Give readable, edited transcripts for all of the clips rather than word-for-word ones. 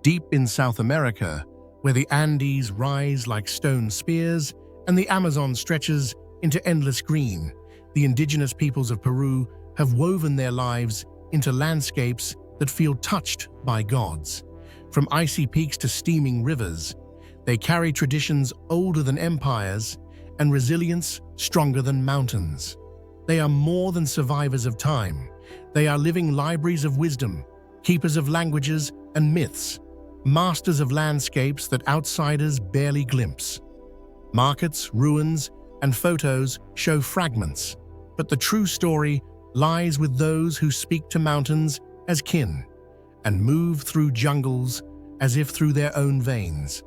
Deep in South America, where the Andes rise like stone spears and the Amazon stretches into endless green, the indigenous peoples of Peru have woven their lives into landscapes that feel touched by gods. From icy peaks to steaming rivers, they carry traditions older than empires and resilience stronger than mountains. They are more than survivors of time. They are living libraries of wisdom, keepers of languages and myths, masters of landscapes that outsiders barely glimpse. Markets, ruins, and photos show fragments, but the true story lies with those who speak to mountains as kin and move through jungles as if through their own veins.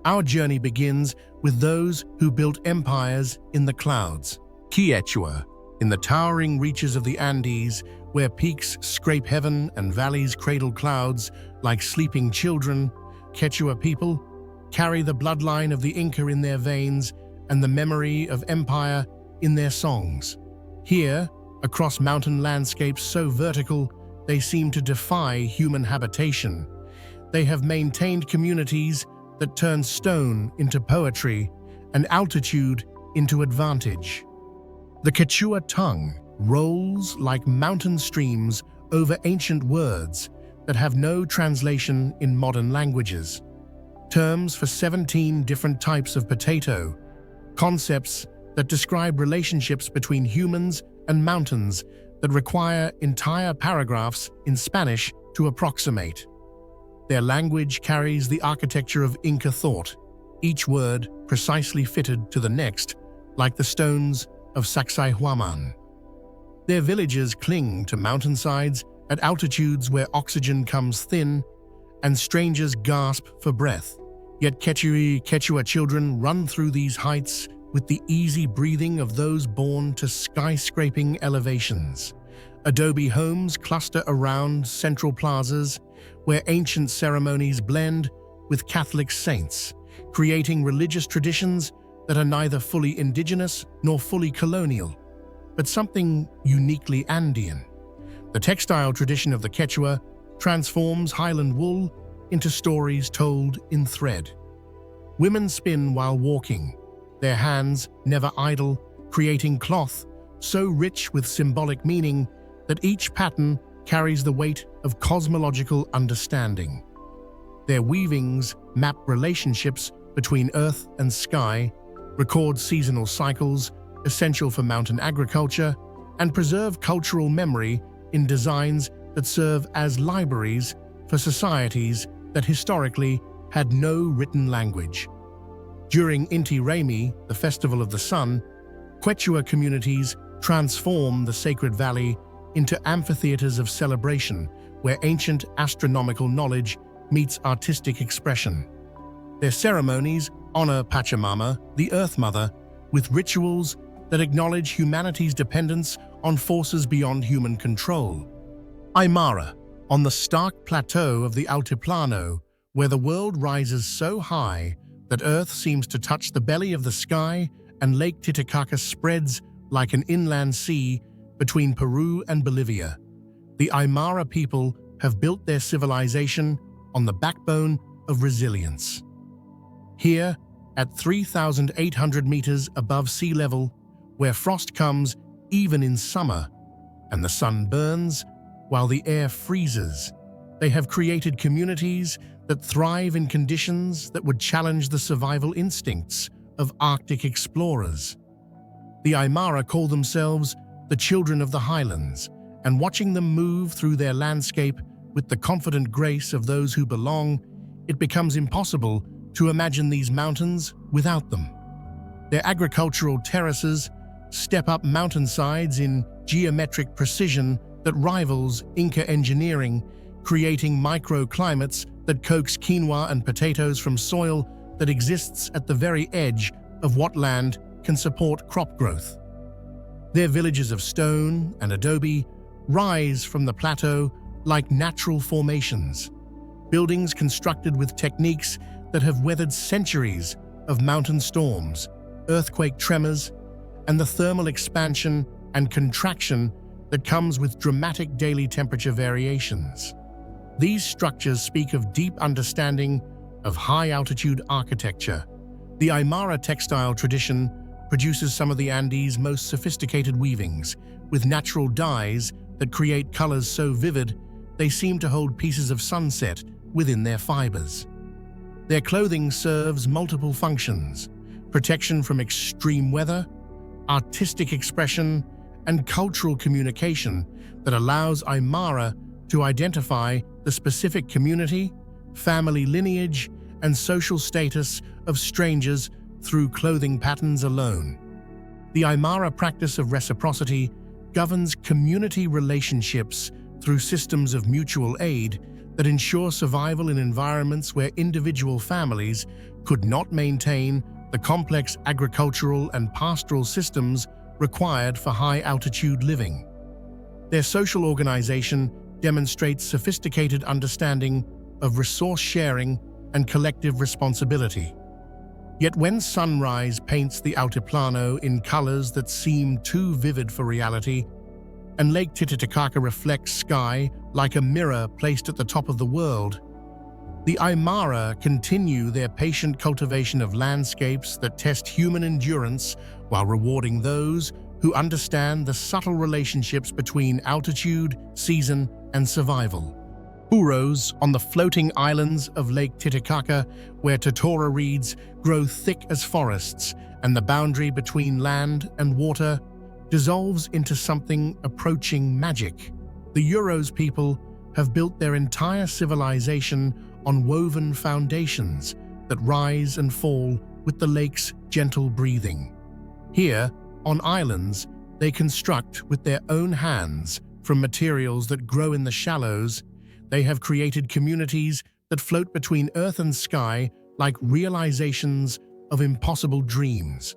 Our journey begins with those who built empires in the clouds. Quechua, in the towering reaches of the Andes, where peaks scrape heaven and valleys cradle clouds like sleeping children, Quechua people carry the bloodline of the Inca in their veins and the memory of empire in their songs. Here, across mountain landscapes so vertical they seem to defy human habitation, they have maintained communities that turn stone into poetry and altitude into advantage. The Quechua tongue rolls like mountain streams over ancient words that have no translation in modern languages. Terms for 17 different types of potato, concepts that describe relationships between humans and mountains that require entire paragraphs in Spanish to approximate. Their language carries the architecture of Inca thought, each word precisely fitted to the next, like the stones of Sacsayhuaman. Their villages cling to mountainsides at altitudes where oxygen comes thin and strangers gasp for breath. Yet Quechua children run through these heights with the easy breathing of those born to skyscraping elevations. Adobe homes cluster around central plazas where ancient ceremonies blend with Catholic saints, creating religious traditions that are neither fully indigenous nor fully colonial, but something uniquely Andean. The textile tradition of the Quechua transforms highland wool into stories told in thread. Women spin while walking, their hands never idle, creating cloth so rich with symbolic meaning that each pattern carries the weight of cosmological understanding. Their weavings map relationships between earth and sky, record seasonal cycles essential for mountain agriculture, and preserve cultural memory in designs that serve as libraries for societies that historically had no written language. During Inti Raymi, the Festival of the Sun, Quechua communities transform the sacred valley into amphitheaters of celebration where ancient astronomical knowledge meets artistic expression. Their ceremonies honor Pachamama, the Earth Mother, with rituals that acknowledge humanity's dependence on forces beyond human control. Aymara, on the stark plateau of the Altiplano, where the world rises so high that Earth seems to touch the belly of the sky and Lake Titicaca spreads like an inland sea between Peru and Bolivia. The Aymara people have built their civilization on the backbone of resilience. Here, at 3,800 meters above sea level, where frost comes even in summer and the sun burns while the air freezes, they have created communities that thrive in conditions that would challenge the survival instincts of Arctic explorers. The Aymara call themselves the children of the highlands, and watching them move through their landscape with the confident grace of those who belong, it becomes impossible to imagine these mountains without them. Their agricultural terraces step up mountainsides in geometric precision that rivals Inca engineering, creating microclimates that coax quinoa and potatoes from soil that exists at the very edge of what land can support crop growth. Their villages of stone and adobe rise from the plateau like natural formations, buildings constructed with techniques that have weathered centuries of mountain storms, earthquake tremors, and the thermal expansion and contraction that comes with dramatic daily temperature variations. These structures speak of deep understanding of high-altitude architecture. The Aymara textile tradition produces some of the Andes' most sophisticated weavings, with natural dyes that create colors so vivid they seem to hold pieces of sunset within their fibers. Their clothing serves multiple functions: protection from extreme weather, artistic expression, and cultural communication that allows Aymara to identify the specific community, family lineage, and social status of strangers through clothing patterns alone. The Aymara practice of reciprocity governs community relationships through systems of mutual aid that ensure survival in environments where individual families could not maintain the complex agricultural and pastoral systems required for high-altitude living. Their social organization demonstrates sophisticated understanding of resource sharing and collective responsibility. Yet when sunrise paints the Altiplano in colors that seem too vivid for reality, and Lake Titicaca reflects sky like a mirror placed at the top of the world, the Aymara continue their patient cultivation of landscapes that test human endurance while rewarding those who understand the subtle relationships between altitude, season, and survival. Uros, on the floating islands of Lake Titicaca, where totora reeds grow thick as forests and the boundary between land and water dissolves into something approaching magic. The Uros people have built their entire civilization on woven foundations that rise and fall with the lake's gentle breathing. Here, on islands, they construct with their own hands from materials that grow in the shallows. They have created communities that float between earth and sky like realizations of impossible dreams.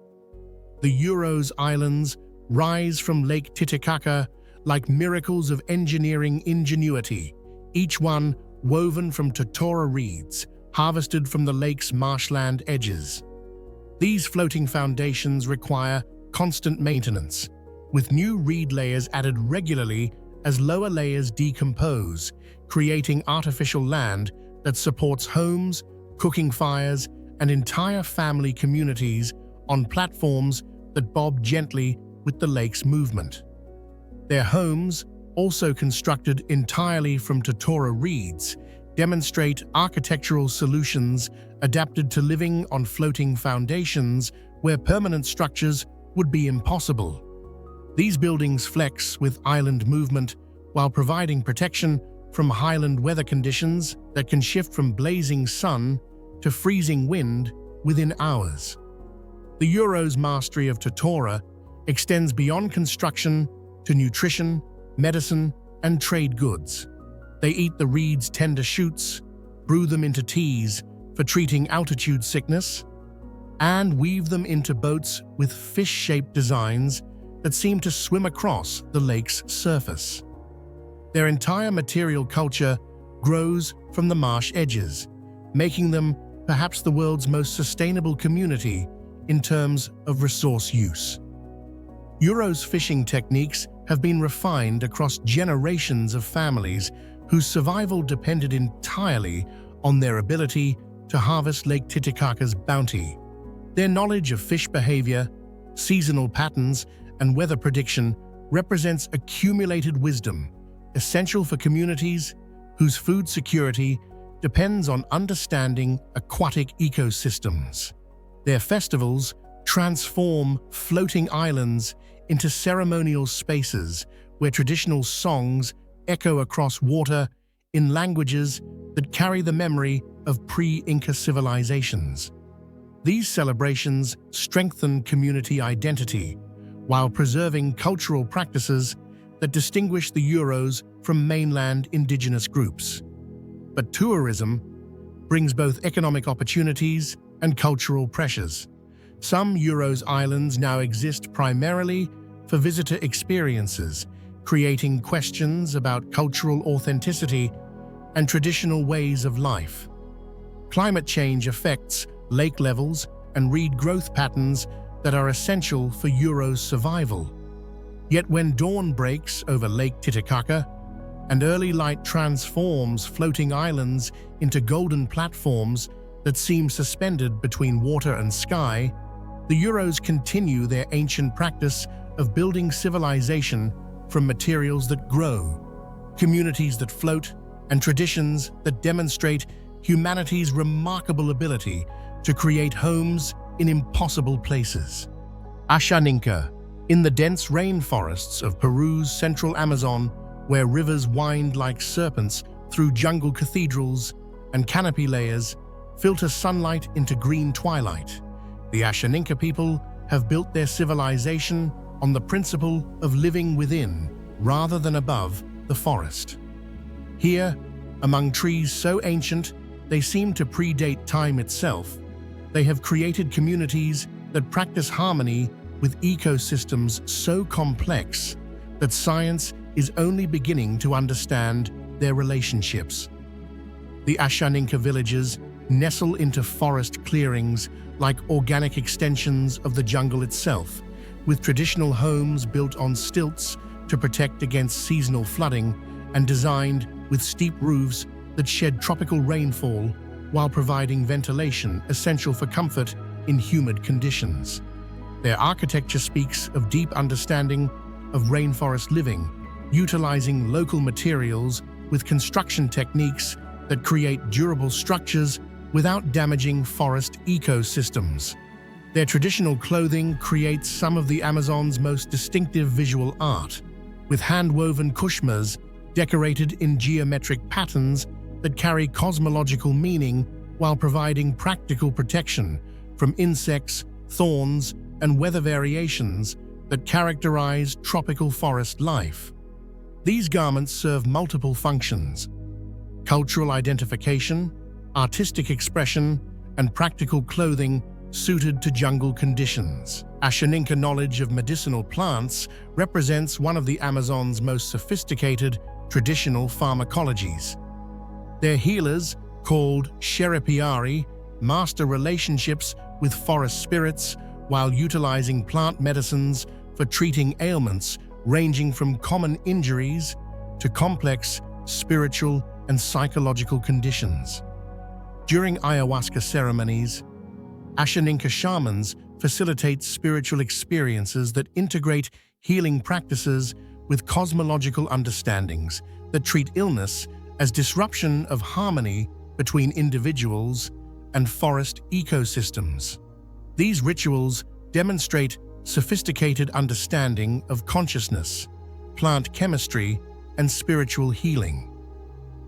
The Uros Islands rise from Lake Titicaca like miracles of engineering ingenuity, each one woven from totora reeds, harvested from the lake's marshland edges. These floating foundations require constant maintenance, with new reed layers added regularly as lower layers decompose, creating artificial land that supports homes, cooking fires, and entire family communities on platforms that bob gently with the lake's movement. Their homes, also constructed entirely from totora reeds, demonstrate architectural solutions adapted to living on floating foundations where permanent structures would be impossible. These buildings flex with island movement while providing protection from highland weather conditions that can shift from blazing sun to freezing wind within hours. The Uros' mastery of totora extends beyond construction to nutrition, medicine, and trade goods. They eat the reed's tender shoots, brew them into teas for treating altitude sickness, and weave them into boats with fish-shaped designs that seem to swim across the lake's surface. Their entire material culture grows from the marsh edges, making them perhaps the world's most sustainable community in terms of resource use. Uros fishing techniques have been refined across generations of families whose survival depended entirely on their ability to harvest Lake Titicaca's bounty. Their knowledge of fish behavior, seasonal patterns, and weather prediction represents accumulated wisdom, essential for communities whose food security depends on understanding aquatic ecosystems. Their festivals transform floating islands into ceremonial spaces where traditional songs echo across water in languages that carry the memory of pre-Inca civilizations. These celebrations strengthen community identity while preserving cultural practices that distinguish the Uros from mainland indigenous groups. But tourism brings both economic opportunities and cultural pressures. Some Uros islands now exist primarily for visitor experiences, creating questions about cultural authenticity and traditional ways of life. Climate change affects lake levels and reed growth patterns that are essential for Uros' survival. Yet when dawn breaks over Lake Titicaca, and early light transforms floating islands into golden platforms that seem suspended between water and sky, the Uros continue their ancient practice of building civilization from materials that grow, communities that float, and traditions that demonstrate humanity's remarkable ability to create homes in impossible places. Ashaninka, in the dense rainforests of Peru's central Amazon, where rivers wind like serpents through jungle cathedrals and canopy layers, filter sunlight into green twilight. The Ashaninka people have built their civilization on the principle of living within rather than above the forest. Here, among trees so ancient they seem to predate time itself, they have created communities that practice harmony with ecosystems so complex that science is only beginning to understand their relationships. The Ashaninka villages nestle into forest clearings like organic extensions of the jungle itself, with traditional homes built on stilts to protect against seasonal flooding and designed with steep roofs that shed tropical rainfall while providing ventilation essential for comfort in humid conditions. Their architecture speaks of deep understanding of rainforest living, utilizing local materials with construction techniques that create durable structures without damaging forest ecosystems. Their traditional clothing creates some of the Amazon's most distinctive visual art, with hand-woven kushmas decorated in geometric patterns that carry cosmological meaning while providing practical protection from insects, thorns, and weather variations that characterize tropical forest life. These garments serve multiple functions: cultural identification, artistic expression, and practical clothing suited to jungle conditions. Ashaninka knowledge of medicinal plants represents one of the Amazon's most sophisticated traditional pharmacologies. Their healers, called Sheripiari, master relationships with forest spirits while utilizing plant medicines for treating ailments ranging from common injuries to complex spiritual and psychological conditions. During ayahuasca ceremonies, Ashaninka shamans facilitate spiritual experiences that integrate healing practices with cosmological understandings that treat illness as disruption of harmony between individuals and forest ecosystems. These rituals demonstrate sophisticated understanding of consciousness, plant chemistry, and spiritual healing.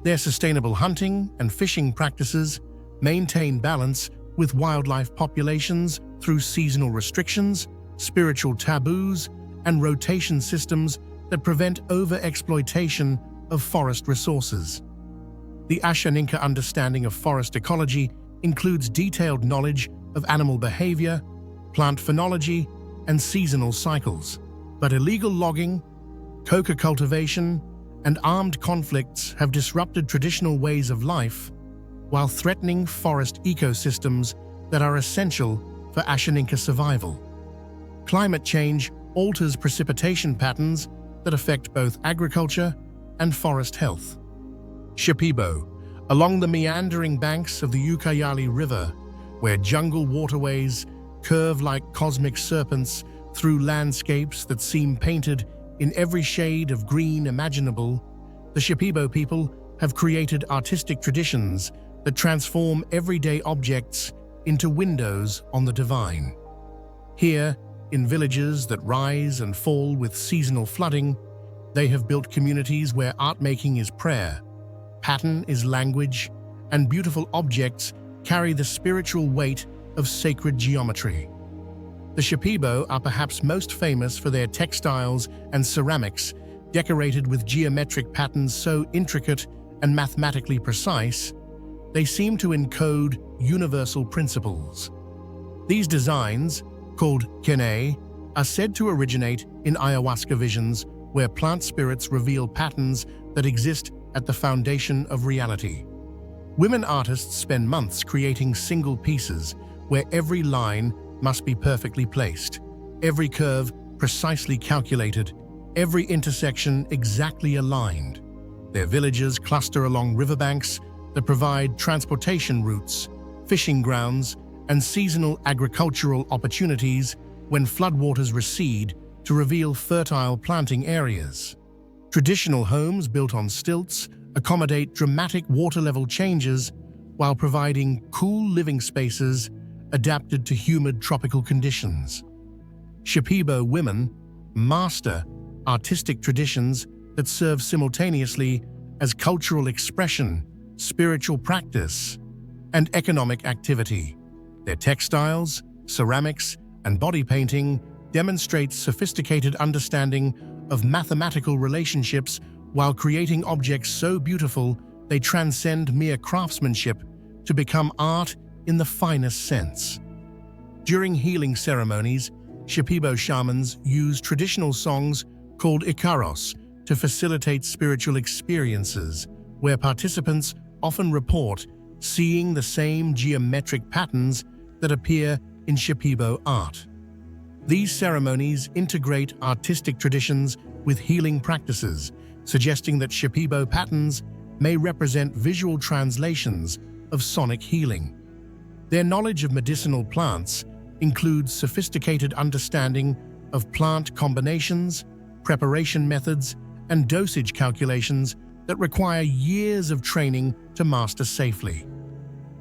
Their sustainable hunting and fishing practices maintain balance with wildlife populations through seasonal restrictions, spiritual taboos, and rotation systems that prevent over-exploitation of forest resources. The Ashaninka understanding of forest ecology includes detailed knowledge of animal behavior, plant phenology, and seasonal cycles. But illegal logging, coca cultivation, and armed conflicts have disrupted traditional ways of life while threatening forest ecosystems that are essential for Ashaninka survival. Climate change alters precipitation patterns that affect both agriculture and forest health. Shipibo, along the meandering banks of the Ucayali River, where jungle waterways curve like cosmic serpents through landscapes that seem painted in every shade of green imaginable, the Shipibo people have created artistic traditions that transform everyday objects into windows on the divine. Here, in villages that rise and fall with seasonal flooding, they have built communities where art-making is prayer, pattern is language, and beautiful objects carry the spiritual weight of sacred geometry. The Shipibo are perhaps most famous for their textiles and ceramics decorated with geometric patterns so intricate and mathematically precise, they seem to encode universal principles. These designs, called kene, are said to originate in ayahuasca visions where plant spirits reveal patterns that exist at the foundation of reality. Women artists spend months creating single pieces where every line must be perfectly placed, every curve precisely calculated, every intersection exactly aligned. Their villages cluster along riverbanks that provide transportation routes, fishing grounds, and seasonal agricultural opportunities when floodwaters recede to reveal fertile planting areas. Traditional homes built on stilts accommodate dramatic water level changes while providing cool living spaces adapted to humid tropical conditions. Shipibo women master artistic traditions that serve simultaneously as cultural expression, spiritual practice, and economic activity. Their textiles, ceramics, and body painting demonstrate sophisticated understanding of mathematical relationships while creating objects so beautiful they transcend mere craftsmanship to become art in the finest sense. During healing ceremonies, Shipibo shamans use traditional songs called Ikaros to facilitate spiritual experiences, where participants often report seeing the same geometric patterns that appear in Shipibo art. These ceremonies integrate artistic traditions with healing practices, suggesting that Shipibo patterns may represent visual translations of sonic healing. Their knowledge of medicinal plants includes sophisticated understanding of plant combinations, preparation methods, and dosage calculations that require years of training to master safely.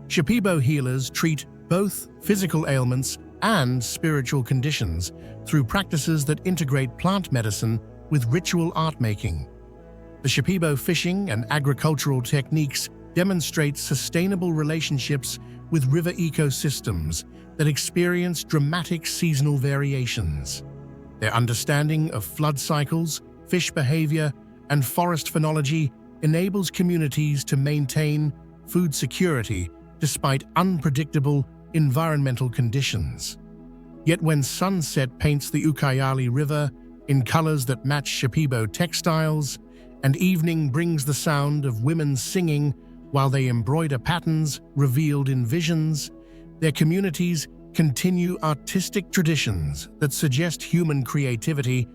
Shipibo healers treat both physical ailments and spiritual conditions through practices that integrate plant medicine with ritual art making. The Shipibo fishing and agricultural techniques demonstrate sustainable relationships with river ecosystems that experience dramatic seasonal variations. Their understanding of flood cycles, fish behavior, and forest phenology enables communities to maintain food security despite unpredictable environmental conditions. Yet when sunset paints the Ucayali River in colors that match Shipibo textiles, and evening brings the sound of women singing while they embroider patterns revealed in visions, their communities continue artistic traditions that suggest human creativity.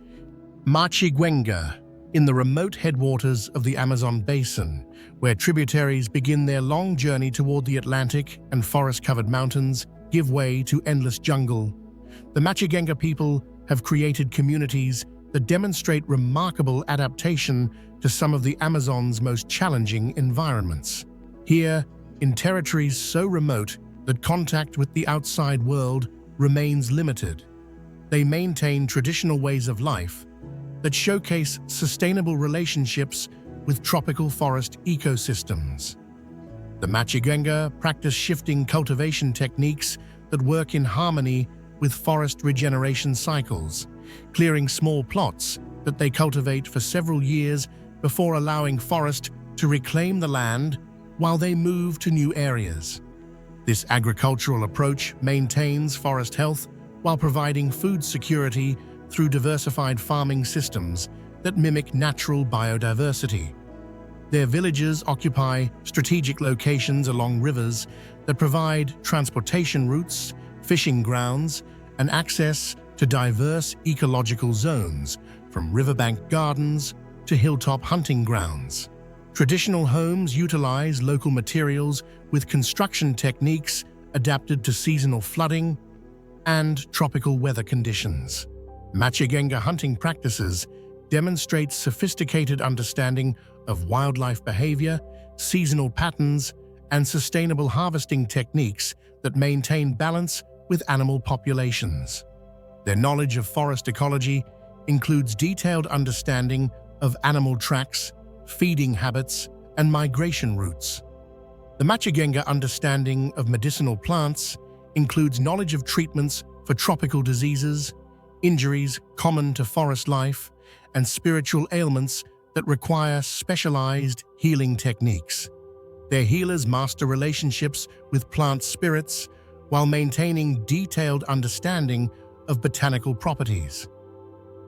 Machiguenga, in the remote headwaters of the Amazon basin, where tributaries begin their long journey toward the Atlantic and forest-covered mountains give way to endless jungle, the Machiguenga people have created communities that demonstrate remarkable adaptation to some of the Amazon's most challenging environments. Here, in territories so remote that contact with the outside world remains limited, they maintain traditional ways of life that showcase sustainable relationships with tropical forest ecosystems. The Machiguenga practice shifting cultivation techniques that work in harmony with forest regeneration cycles, clearing small plots that they cultivate for several years before allowing forest to reclaim the land while they move to new areas. This agricultural approach maintains forest health while providing food security through diversified farming systems that mimic natural biodiversity. Their villages occupy strategic locations along rivers that provide transportation routes, fishing grounds, and access to diverse ecological zones, from riverbank gardens to hilltop hunting grounds. Traditional homes utilize local materials with construction techniques adapted to seasonal flooding and tropical weather conditions. Machiguenga hunting practices demonstrate sophisticated understanding of wildlife behavior, seasonal patterns, and sustainable harvesting techniques that maintain balance with animal populations. Their knowledge of forest ecology includes detailed understanding of animal tracks, feeding habits, and migration routes. The Machiguenga understanding of medicinal plants includes knowledge of treatments for tropical diseases, injuries common to forest life, and spiritual ailments that require specialized healing techniques. Their healers master relationships with plant spirits while maintaining detailed understanding of botanical properties.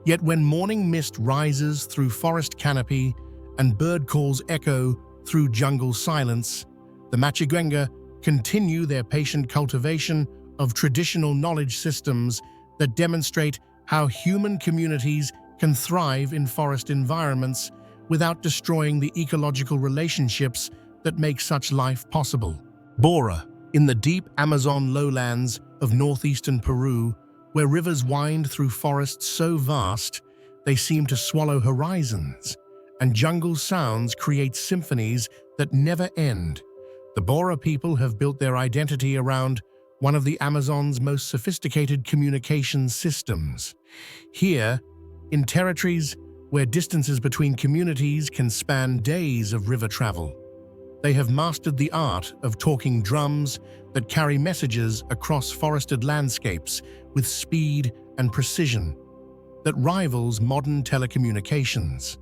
Yet when morning mist rises through forest canopy and bird calls echo through jungle silence, the Machiguenga continue their patient cultivation of traditional knowledge systems that demonstrate how human communities can thrive in forest environments without destroying the ecological relationships that make such life possible. Bora, in the deep Amazon lowlands of northeastern Peru, where rivers wind through forests so vast they seem to swallow horizons, and jungle sounds create symphonies that never end. The Bora people have built their identity around one of the Amazon's most sophisticated communication systems. Here, in territories where distances between communities can span days of river travel, they have mastered the art of talking drums that carry messages across forested landscapes with speed and precision that rivals modern telecommunications.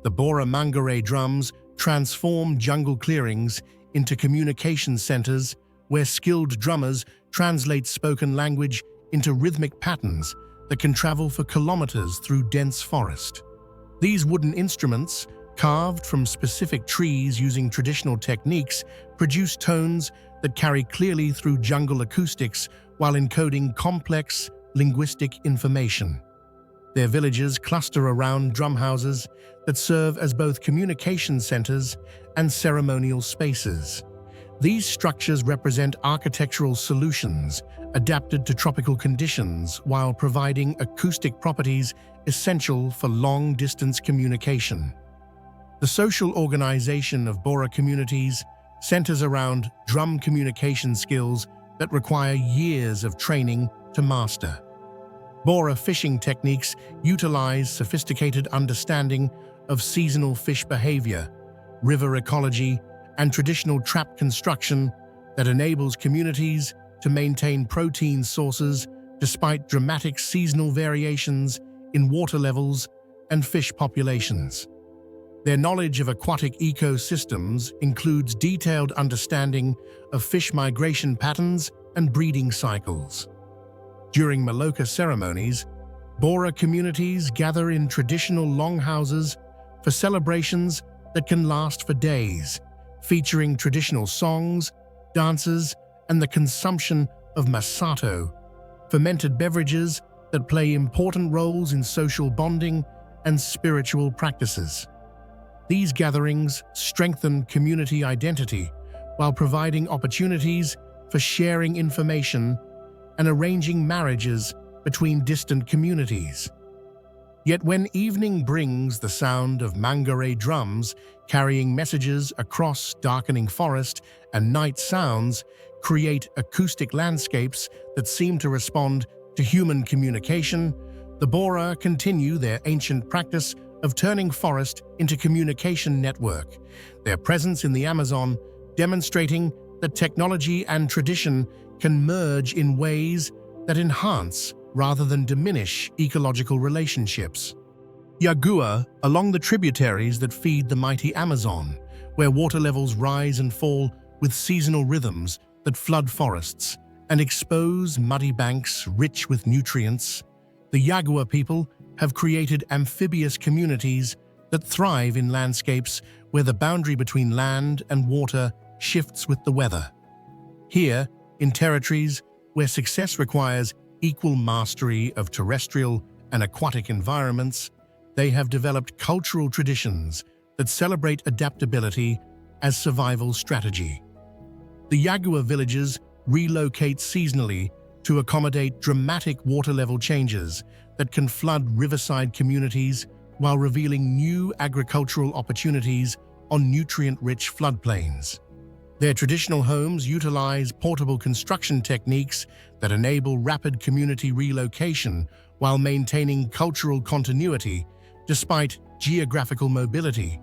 The Bora Mangare drums transform jungle clearings into communication centers where skilled drummers translate spoken language into rhythmic patterns that can travel for kilometers through dense forest. These wooden instruments, carved from specific trees using traditional techniques, produce tones that carry clearly through jungle acoustics while encoding complex linguistic information. Their villages cluster around drum houses that serve as both communication centers and ceremonial spaces. These structures represent architectural solutions adapted to tropical conditions while providing acoustic properties essential for long-distance communication. The social organization of Bora communities centers around drum communication skills that require years of training to master. Bora fishing techniques utilize sophisticated understanding of seasonal fish behavior, river ecology, and traditional trap construction that enables communities to maintain protein sources despite dramatic seasonal variations in water levels and fish populations. Their knowledge of aquatic ecosystems includes detailed understanding of fish migration patterns and breeding cycles. During Maloka ceremonies, Bora communities gather in traditional longhouses for celebrations that can last for days, featuring traditional songs, dances, and the consumption of masato, fermented beverages that play important roles in social bonding and spiritual practices. These gatherings strengthen community identity while providing opportunities for sharing information and arranging marriages between distant communities. Yet when evening brings the sound of mangare drums carrying messages across darkening forest and night sounds create acoustic landscapes that seem to respond to human communication, the Bora continue their ancient practice of turning forest into communication network, their presence in the Amazon demonstrating that technology and tradition can merge in ways that enhance rather than diminish ecological relationships. Yagua, along the tributaries that feed the mighty Amazon, where water levels rise and fall with seasonal rhythms that flood forests and expose muddy banks rich with nutrients, the Yagua people have created amphibious communities that thrive in landscapes where the boundary between land and water shifts with the weather. Here, in territories where success requires equal mastery of terrestrial and aquatic environments, they have developed cultural traditions that celebrate adaptability as survival strategy. The Yagua villages relocate seasonally to accommodate dramatic water level changes that can flood riverside communities while revealing new agricultural opportunities on nutrient-rich floodplains. Their traditional homes utilize portable construction techniques that enable rapid community relocation while maintaining cultural continuity despite geographical mobility.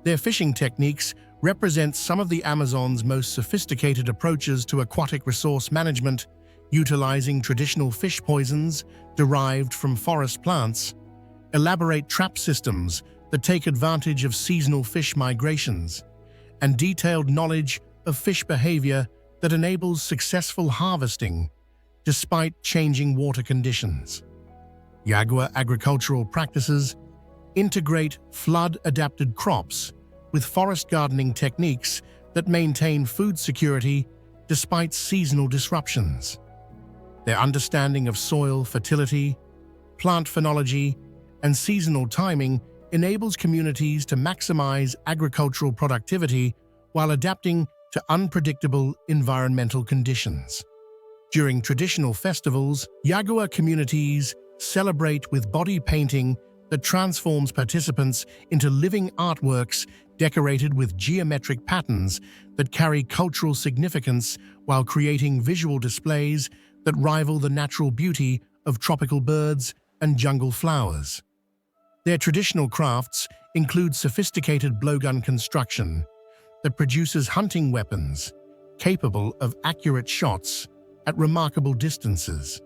Their fishing techniques represent some of the Amazon's most sophisticated approaches to aquatic resource management, utilizing traditional fish poisons derived from forest plants, elaborate trap systems that take advantage of seasonal fish migrations, and detailed knowledge of fish behavior that enables successful harvesting despite changing water conditions. Yagua agricultural practices integrate flood-adapted crops with forest gardening techniques that maintain food security despite seasonal disruptions. Their understanding of soil fertility, plant phenology, and seasonal timing enables communities to maximize agricultural productivity while adapting to unpredictable environmental conditions. During traditional festivals, Yagua communities celebrate with body painting that transforms participants into living artworks decorated with geometric patterns that carry cultural significance while creating visual displays that rival the natural beauty of tropical birds and jungle flowers. Their traditional crafts include sophisticated blowgun construction that produces hunting weapons capable of accurate shots at remarkable distances.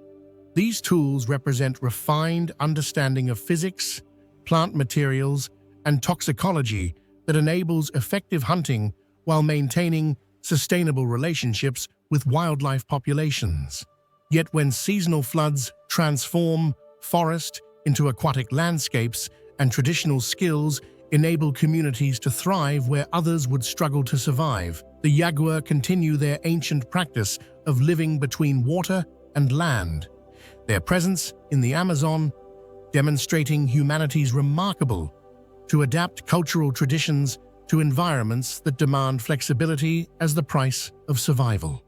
These tools represent refined understanding of physics, plant materials, and toxicology that enables effective hunting while maintaining sustainable relationships with wildlife populations. Yet when seasonal floods transform forest into aquatic landscapes and traditional skills enable communities to thrive where others would struggle to survive, the Yagua continue their ancient practice of living between water and land. Their presence in the Amazon, demonstrating humanity's remarkable to adapt cultural traditions to environments that demand flexibility as the price of survival.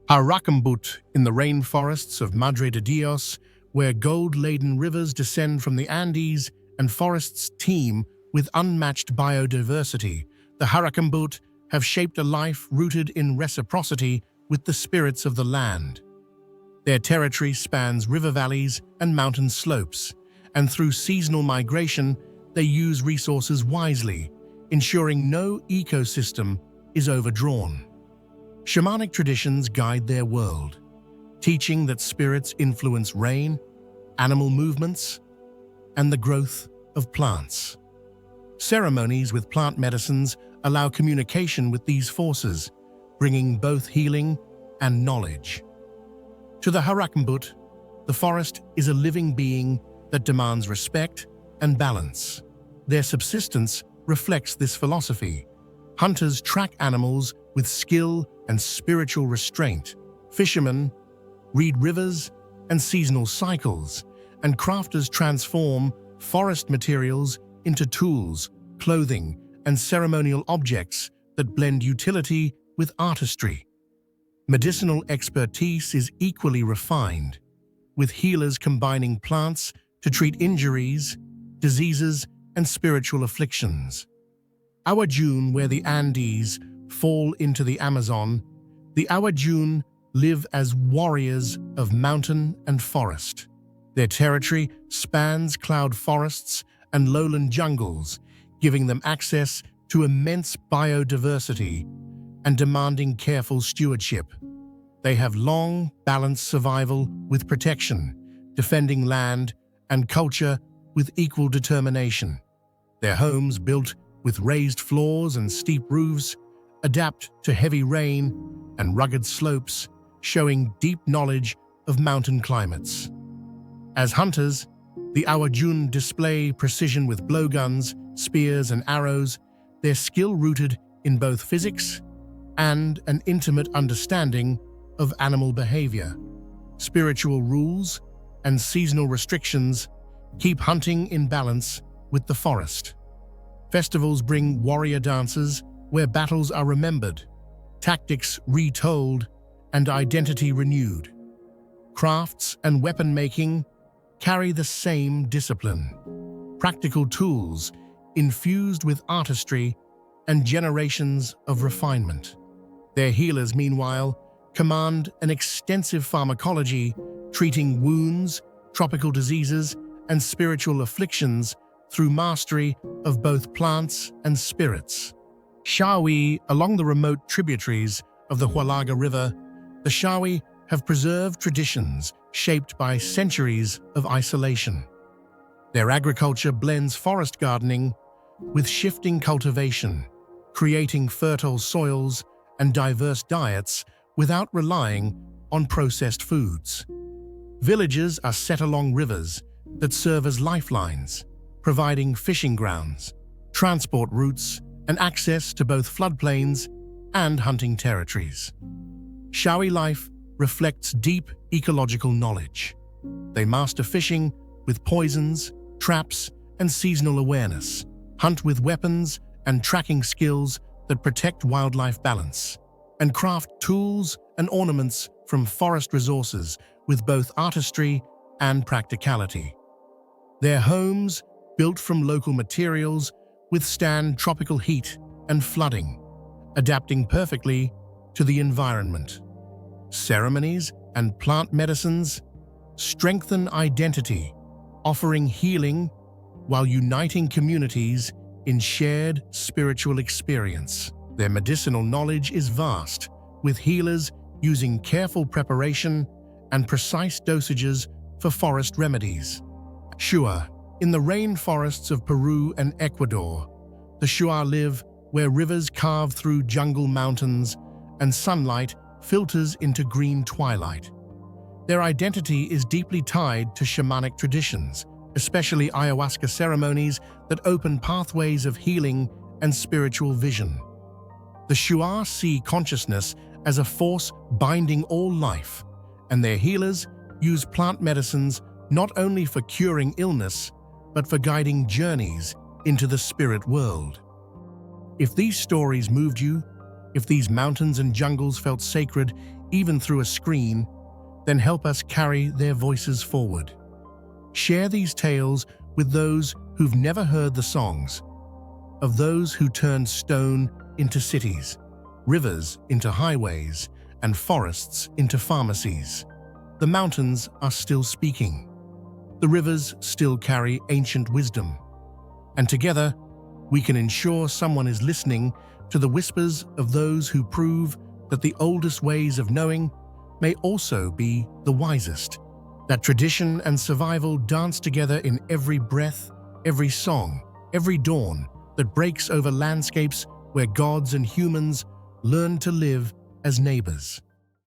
Harakmbut in the rainforests of Madre de Dios, where gold-laden rivers descend from the Andes and forests teem with unmatched biodiversity, the Harakmbut have shaped a life rooted in reciprocity with the spirits of the land. Their territory spans river valleys and mountain slopes, and through seasonal migration, they use resources wisely, ensuring no ecosystem is overdrawn. Shamanic traditions guide their world, teaching that spirits influence rain, animal movements, and the growth of plants. Ceremonies with plant medicines allow communication with these forces, bringing both healing and knowledge. To the Harakmbut, the forest is a living being that demands respect and balance. Their subsistence reflects this philosophy. Hunters track animals with skill and spiritual restraint. Fishermen read rivers and seasonal cycles, and crafters transform forest materials into tools, clothing, and ceremonial objects that blend utility with artistry. Medicinal expertise is equally refined, with healers combining plants to treat injuries, diseases, and spiritual afflictions. Awajun, where the Andes fall into the Amazon, the Awajun live as warriors of mountain and forest. Their territory spans cloud forests and lowland jungles, giving them access to immense biodiversity and demanding careful stewardship. They have long balanced survival with protection, defending land and culture with equal determination. Their homes, built with raised floors and steep roofs, adapt to heavy rain and rugged slopes, showing deep knowledge of mountain climates. As hunters, the Awajun display precision with blowguns, spears, and arrows, their skill rooted in both physics and an intimate understanding of animal behavior. Spiritual rules and seasonal restrictions keep hunting in balance with the forest. Festivals bring warrior dances where battles are remembered, tactics retold, and identity renewed. Crafts and weapon making carry the same discipline. Practical tools infused with artistry and generations of refinement. Their healers, meanwhile, command an extensive pharmacology, treating wounds, tropical diseases, and spiritual afflictions through mastery of both plants and spirits. Shawi, along the remote tributaries of the Hualaga River, the Shawi have preserved traditions shaped by centuries of isolation. Their agriculture blends forest gardening with shifting cultivation, creating fertile soils and diverse diets without relying on processed foods. Villages are set along rivers that serve as lifelines, providing fishing grounds, transport routes, and access to both floodplains and hunting territories. Shawi life reflects deep ecological knowledge. They master fishing with poisons, traps, and seasonal awareness, hunt with weapons and tracking skills that protect wildlife balance, and craft tools and ornaments from forest resources with both artistry and practicality. Their homes, built from local materials, withstand tropical heat and flooding, adapting perfectly to the environment. Ceremonies and plant medicines strengthen identity, offering healing while uniting communities in shared spiritual experience. Their medicinal knowledge is vast, with healers using careful preparation and precise dosages for forest remedies. Shuar. In the rainforests of Peru and Ecuador, the Shuar live where rivers carve through jungle mountains and sunlight filters into green twilight. Their identity is deeply tied to shamanic traditions, especially ayahuasca ceremonies that open pathways of healing and spiritual vision. The Shuar see consciousness as a force binding all life, and their healers use plant medicines not only for curing illness, but for guiding journeys into the spirit world. If these stories moved you, if these mountains and jungles felt sacred even through a screen, then help us carry their voices forward. Share these tales with those who've never heard the songs, of those who turned stone into cities, rivers into highways, and forests into pharmacies. The mountains are still speaking. The rivers still carry ancient wisdom. And together, we can ensure someone is listening to the whispers of those who prove that the oldest ways of knowing may also be the wisest. That tradition and survival dance together in every breath, every song, every dawn that breaks over landscapes where gods and humans learn to live as neighbors.